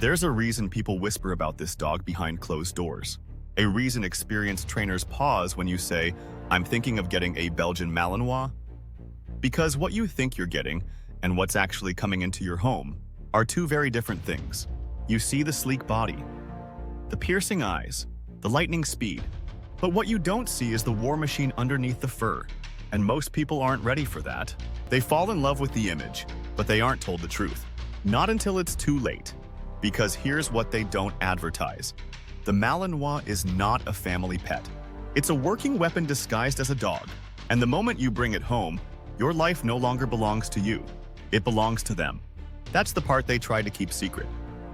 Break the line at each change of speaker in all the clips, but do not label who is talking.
There's a reason people whisper about this dog behind closed doors. A reason experienced trainers pause when you say, "I'm thinking of getting a Belgian Malinois." Because what you think you're getting and what's actually coming into your home are two very different things. You see the sleek body, the piercing eyes, the lightning speed. But what you don't see is the war machine underneath the fur. And most people aren't ready for that. They fall in love with the image, but they aren't told the truth. Not until it's too late. Because here's what they don't advertise. The Malinois is not a family pet. It's a working weapon disguised as a dog. And the moment you bring it home, your life no longer belongs to you. It belongs to them. That's the part they try to keep secret.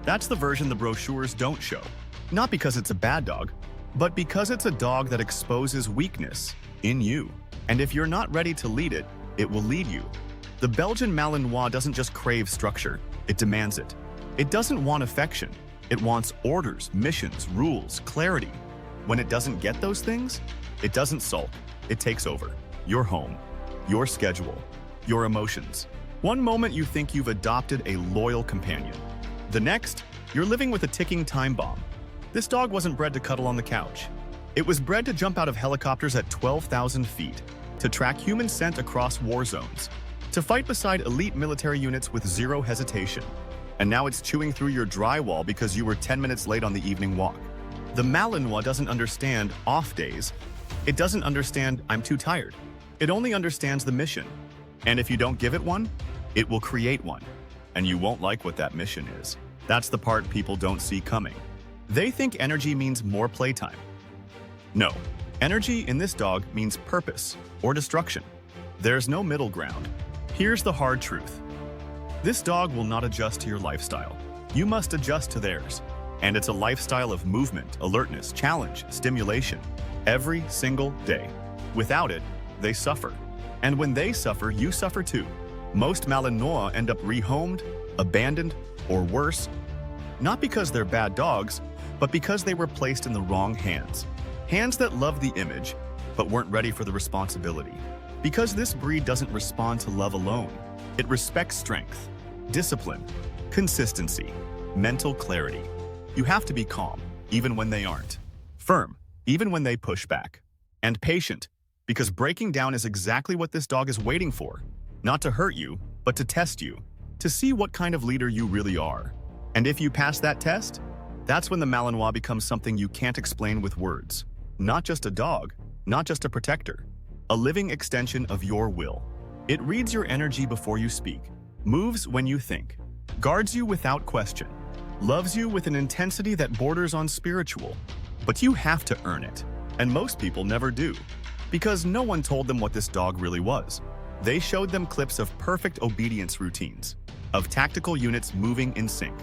That's the version the brochures don't show. Not because it's a bad dog, but because it's a dog that exposes weakness in you. And if you're not ready to lead it, it will lead you. The Belgian Malinois doesn't just crave structure, it demands it. It doesn't want affection. It wants orders, missions, rules, clarity. When it doesn't get those things, it doesn't sulk. It takes over. Your home, your schedule, your emotions. One moment you think you've adopted a loyal companion. The next, you're living with a ticking time bomb. This dog wasn't bred to cuddle on the couch. It was bred to jump out of helicopters at 12,000 feet, to track human scent across war zones, to fight beside elite military units with zero hesitation. And now it's chewing through your drywall because you were 10 minutes late on the evening walk. The Malinois doesn't understand off days. It doesn't understand "I'm too tired." It only understands the mission. And if you don't give it one, it will create one. And you won't like what that mission is. That's the part people don't see coming. They think energy means more playtime. No, energy in this dog means purpose or destruction. There's no middle ground. Here's the hard truth. This dog will not adjust to your lifestyle. You must adjust to theirs. And it's a lifestyle of movement, alertness, challenge, stimulation, every single day. Without it, they suffer. And when they suffer, you suffer too. Most Malinois end up rehomed, abandoned, or worse, not because they're bad dogs, but because they were placed in the wrong hands. Hands that love the image, but weren't ready for the responsibility. Because this breed doesn't respond to love alone. It respects strength, discipline, consistency, mental clarity. You have to be calm, even when they aren't. Firm, even when they push back. And patient, because breaking down is exactly what this dog is waiting for. Not to hurt you, but to test you, to see what kind of leader you really are. And if you pass that test, that's when the Malinois becomes something you can't explain with words. Not just a dog, not just a protector. A living extension of your will. It reads your energy before you speak, moves when you think, guards you without question, loves you with an intensity that borders on spiritual. But you have to earn it, and most people never do, because no one told them what this dog really was. They showed them clips of perfect obedience routines, of tactical units moving in sync,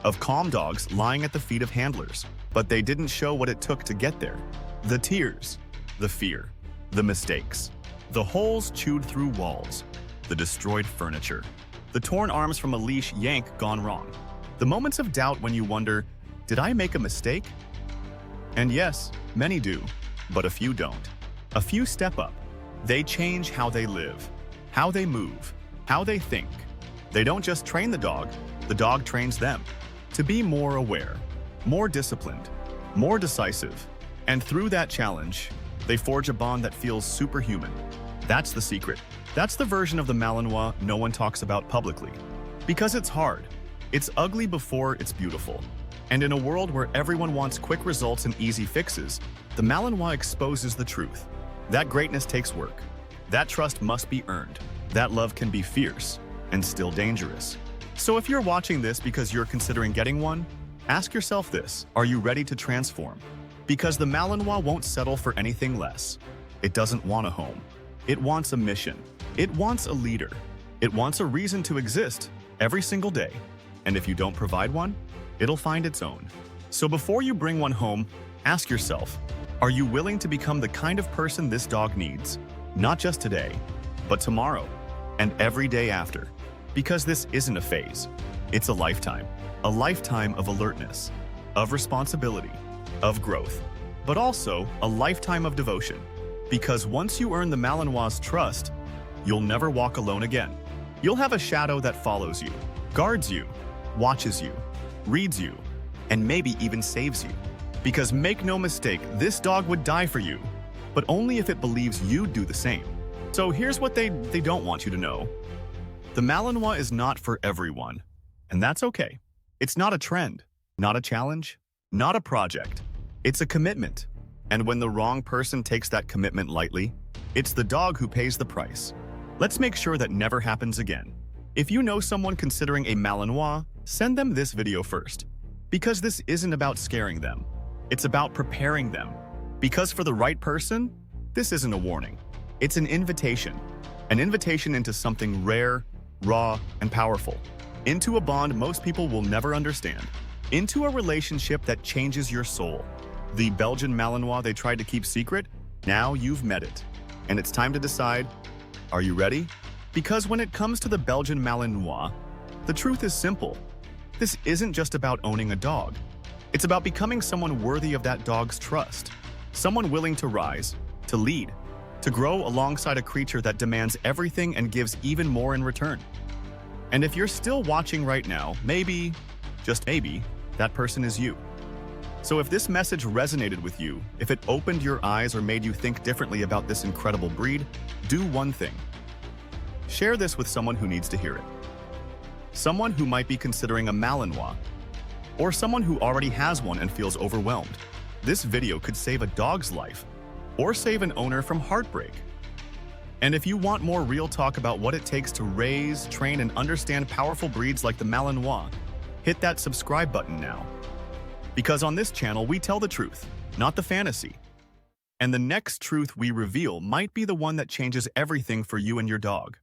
of calm dogs lying at the feet of handlers, but they didn't show what it took to get there. The tears, the fear, the mistakes, the holes chewed through walls, the destroyed furniture, the torn arms from a leash yank gone wrong, the moments of doubt when you wonder, did I make a mistake? And yes, many do, but a few don't. A few step up. They change how they live, how they move, how they think. They don't just train the dog trains them to be more aware, more disciplined, more decisive. And through that challenge, they forge a bond that feels superhuman. That's the secret. That's the version of the Malinois no one talks about publicly. Because it's hard. It's ugly before it's beautiful. And in a world where everyone wants quick results and easy fixes, the Malinois exposes the truth. That greatness takes work. That trust must be earned. That love can be fierce and still dangerous. So if you're watching this because you're considering getting one, ask yourself this: are you ready to transform? Because the Malinois won't settle for anything less. It doesn't want a home. It wants a mission. It wants a leader. It wants a reason to exist every single day. And if you don't provide one, it'll find its own. So before you bring one home, ask yourself, are you willing to become the kind of person this dog needs? Not just today, but tomorrow and every day after. Because this isn't a phase. It's a lifetime of alertness, of responsibility, of growth, but also a lifetime of devotion. Because once you earn the Malinois' trust, you'll never walk alone again. You'll have a shadow that follows you, guards you, watches you, reads you, and maybe even saves you. Because make no mistake, this dog would die for you, but only if it believes you'd do the same. So here's what they don't want you to know. The Malinois is not for everyone, and that's okay. It's not a trend, not a challenge, not a project. It's a commitment. And when the wrong person takes that commitment lightly, it's the dog who pays the price. Let's make sure that never happens again. If you know someone considering a Malinois, send them this video first. Because this isn't about scaring them. It's about preparing them. Because for the right person, this isn't a warning. It's an invitation. An invitation into something rare, raw, and powerful. Into a bond most people will never understand. Into a relationship that changes your soul. The Belgian Malinois they tried to keep secret, now you've met it. And it's time to decide, are you ready? Because when it comes to the Belgian Malinois, the truth is simple. This isn't just about owning a dog. It's about becoming someone worthy of that dog's trust. Someone willing to rise, to lead, to grow alongside a creature that demands everything and gives even more in return. And if you're still watching right now, maybe, just maybe, that person is you. So if this message resonated with you, if it opened your eyes or made you think differently about this incredible breed, do one thing. Share this with someone who needs to hear it. Someone who might be considering a Malinois, or someone who already has one and feels overwhelmed. This video could save a dog's life, or save an owner from heartbreak. And if you want more real talk about what it takes to raise, train, and understand powerful breeds like the Malinois, hit that subscribe button now. Because on this channel, we tell the truth, not the fantasy. And the next truth we reveal might be the one that changes everything for you and your dog.